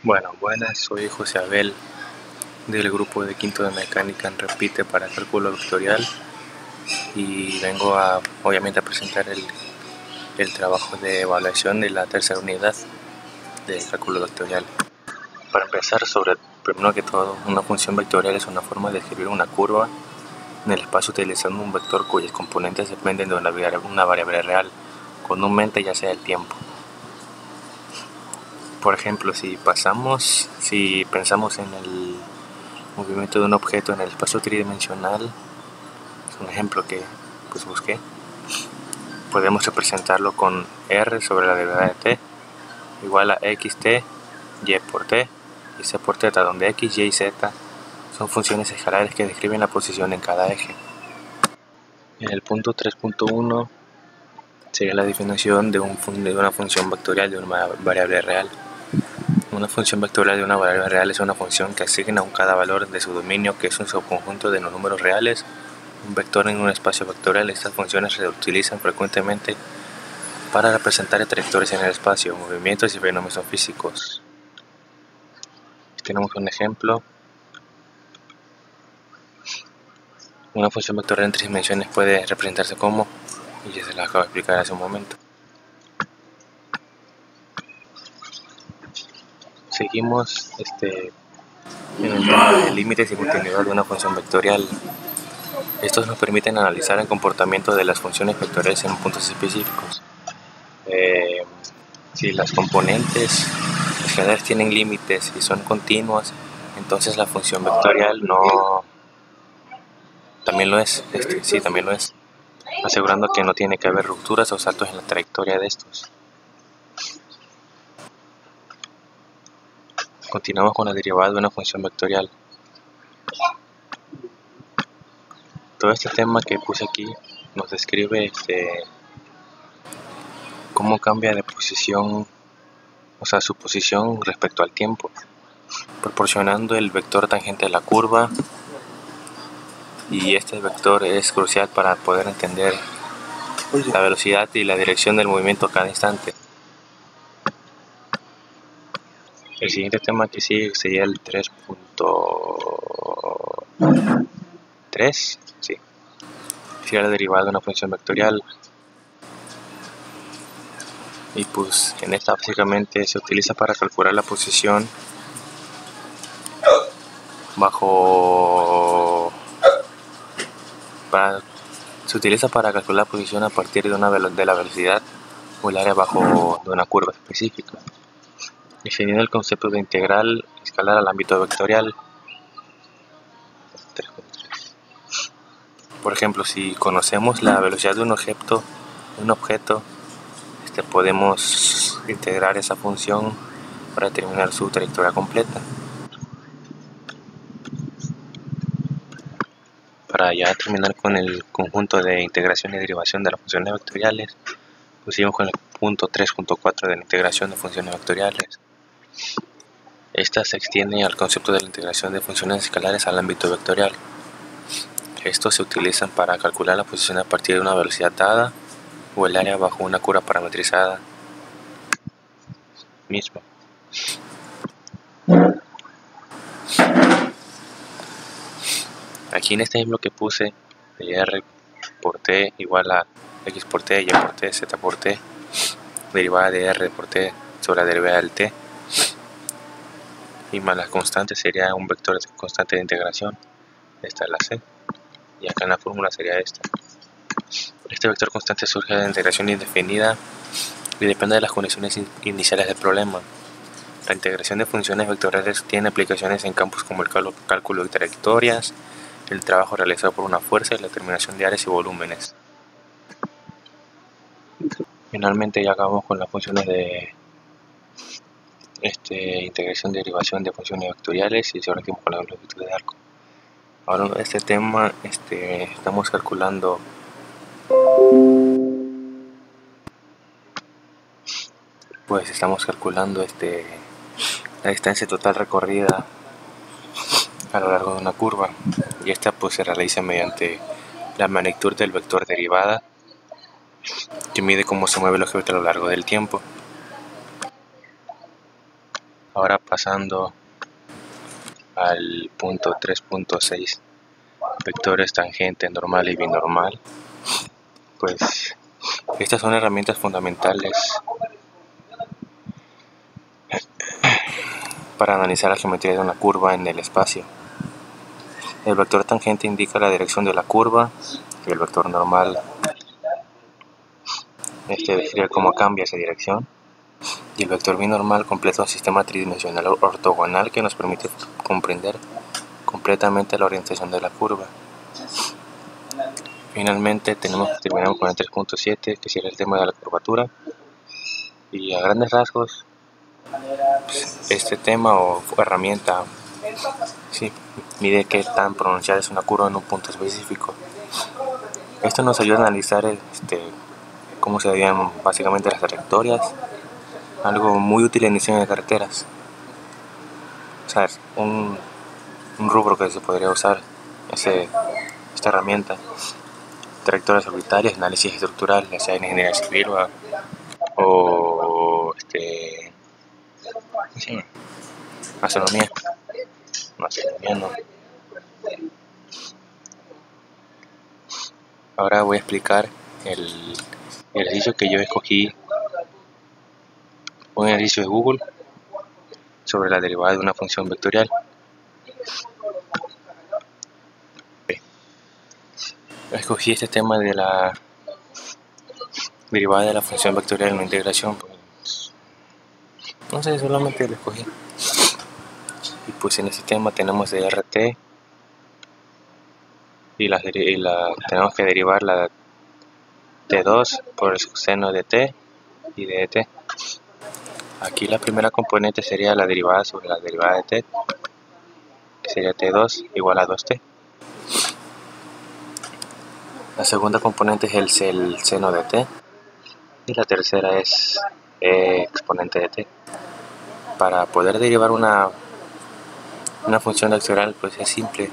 Bueno, buenas, soy José Abel del grupo de quinto de mecánica en Repite para cálculo vectorial y vengo obviamente a presentar el trabajo de evaluación de la tercera unidad de cálculo vectorial. Para empezar, primero que todo, una función vectorial es una forma de escribir una curva en el espacio utilizando un vector cuyos componentes dependen de una variable real, comúnmente ya sea el tiempo. Por ejemplo, si pensamos en el movimiento de un objeto en el espacio tridimensional, es un ejemplo que busqué, podemos representarlo con R sobre la derivada de t igual a xt y por t y c por θ, donde x, y z son funciones escalares que describen la posición en cada eje. En el punto 3.1 sería la definición de una función vectorial de una variable real. Una función vectorial de una variable real es una función que asigna a cada valor de su dominio, que es un subconjunto de los números reales, un vector en un espacio vectorial. Estas funciones se utilizan frecuentemente para representar trayectorias en el espacio, movimientos y fenómenos físicos. Tenemos un ejemplo. Una función vectorial en 3 dimensiones puede representarse como, y ya se la acabo de explicar hace un momento. Seguimos en el tema de límites y continuidad de una función vectorial. Estos nos permiten analizar el comportamiento de las funciones vectoriales en puntos específicos. Si las componentes escalares tienen límites y son continuas, entonces la función vectorial también lo es, también lo es, asegurando que no tiene que haber rupturas o saltos en la trayectoria de estos. Continuamos con la derivada de una función vectorial. Todo este tema que puse aquí nos describe cómo cambia de posición, su posición respecto al tiempo, proporcionando el vector tangente a la curva, y este vector es crucial para poder entender la velocidad y la dirección del movimiento a cada instante. El siguiente tema que sigue sería el 3.3, sería la derivada de una función vectorial. Y en esta básicamente se utiliza para calcular la posición se utiliza para calcular la posición a partir de la velocidad o el área bajo de una curva específica, definiendo el concepto de integral escalar al ámbito vectorial. Por ejemplo, si conocemos la velocidad de un objeto, podemos integrar esa función para determinar su trayectoria completa. Para ya terminar con el conjunto de integración y derivación de las funciones vectoriales, seguimos con el punto 3.4 de la integración de funciones vectoriales. Esta se extiende al concepto de la integración de funciones escalares al ámbito vectorial. Estos se utilizan para calcular la posición a partir de una velocidad dada o el área bajo una curva parametrizada misma. Aquí en este ejemplo que puse, de R por T igual a X por T, Y por T, Z por T, derivada de R por T sobre la derivada del T, y más las constantes sería un vector constante de integración. Esta es la C, y acá en la fórmula sería esta. Este vector constante surge de la integración indefinida y depende de las condiciones iniciales del problema. La integración de funciones vectoriales tiene aplicaciones en campos como el cálculo de trayectorias, el trabajo realizado por una fuerza y la determinación de áreas y volúmenes. Finalmente ya acabamos con las funciones de integración y derivación de funciones vectoriales, y ahora seguimos con la longitud de arco. Ahora en este tema estamos calculando la distancia total recorrida a lo largo de una curva, y esta se realiza mediante la magnitud del vector derivada, que mide cómo se mueve el objeto a lo largo del tiempo. Ahora pasando al punto 3.6, vectores tangente, normal y binormal. Pues estas son herramientas fundamentales para analizar la geometría de una curva en el espacio. El vector tangente indica la dirección de la curva y el vector normal describe cómo cambia esa dirección. Y el vector binormal completa un sistema tridimensional ortogonal que nos permite comprender completamente la orientación de la curva. Finalmente terminamos con el 3.7, que sería el tema de la curvatura. Y a grandes rasgos, este tema o herramienta mide qué tan pronunciada es una curva en un punto específico. Esto nos ayuda a analizar cómo se veían básicamente las trayectorias, algo muy útil en diseño de carreteras. O sea, un rubro que se podría usar esta herramienta. Trayectorias orbitales, análisis estructural, ya sea en ingeniería civil o astronomía. No, astronomía no. Ahora voy a explicar el ejercicio que yo escogí, un ejercicio de Google sobre la derivada de una función vectorial. Escogí este tema de la derivada de la función vectorial en la integración, pues, no sé, solamente lo escogí. Y pues en este tema tenemos de RT y tenemos que derivar la T2 por el seno de T y de T. Aquí la primera componente sería la derivada sobre la derivada de T, que sería T2 igual a 2T. La segunda componente es el seno de T y la tercera es exponente de T. Para poder derivar una función vectorial, pues es simple.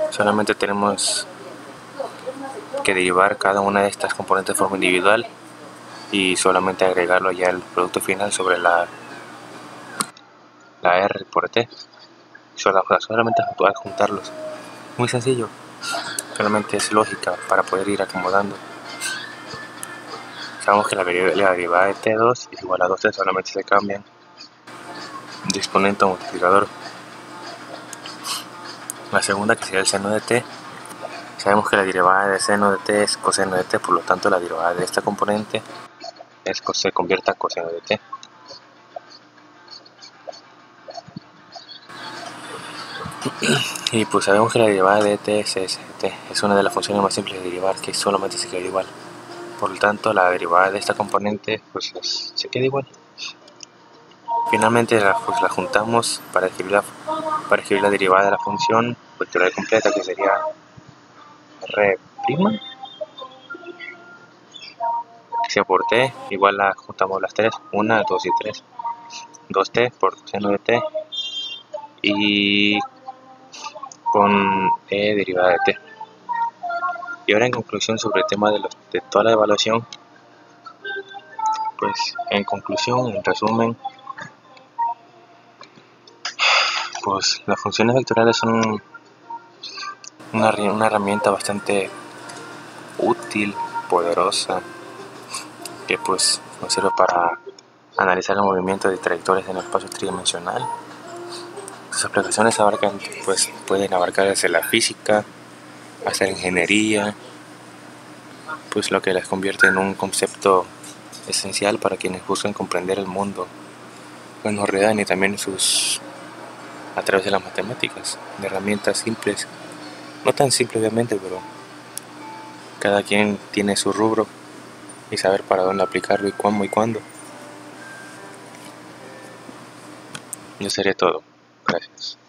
Solamente tenemos que derivar cada una de estas componentes de forma individual y solamente agregarlo ya al producto final sobre la R por T. Solamente adjuntarlos. Muy sencillo. Solamente es lógica para poder ir acomodando. Sabemos que la derivada de T2 es igual a 2T, solamente se cambian de exponente a multiplicador. La segunda, que sería el seno de T, sabemos que la derivada de seno de T es coseno de T, por lo tanto la derivada de esta componente se convierte a coseno de T. Y pues sabemos que la derivada de T es una de las funciones más simples de derivar, que solamente se queda igual. Por lo tanto, la derivada de esta componente pues se queda igual. Finalmente la juntamos para escribir la derivada de la función vectorial completa, que sería R', que sea por T, igual la juntamos las tres, 1, 2 y 3. 2T por coseno de T y con E derivada de T. Y ahora en conclusión sobre el tema de toda la evaluación, pues en conclusión, en resumen, pues las funciones vectoriales son una herramienta bastante útil, poderosa, que pues nos sirve para analizar el movimiento de trayectorias en el espacio tridimensional. Sus aplicaciones pueden abarcar desde la física hasta la ingeniería, pues lo que las convierte en un concepto esencial para quienes buscan comprender el mundo que nos rodean y también a través de las matemáticas, de herramientas simples, no tan simples obviamente, pero cada quien tiene su rubro y saber para dónde aplicarlo y cómo y cuándo. Eso sería todo. Gracias.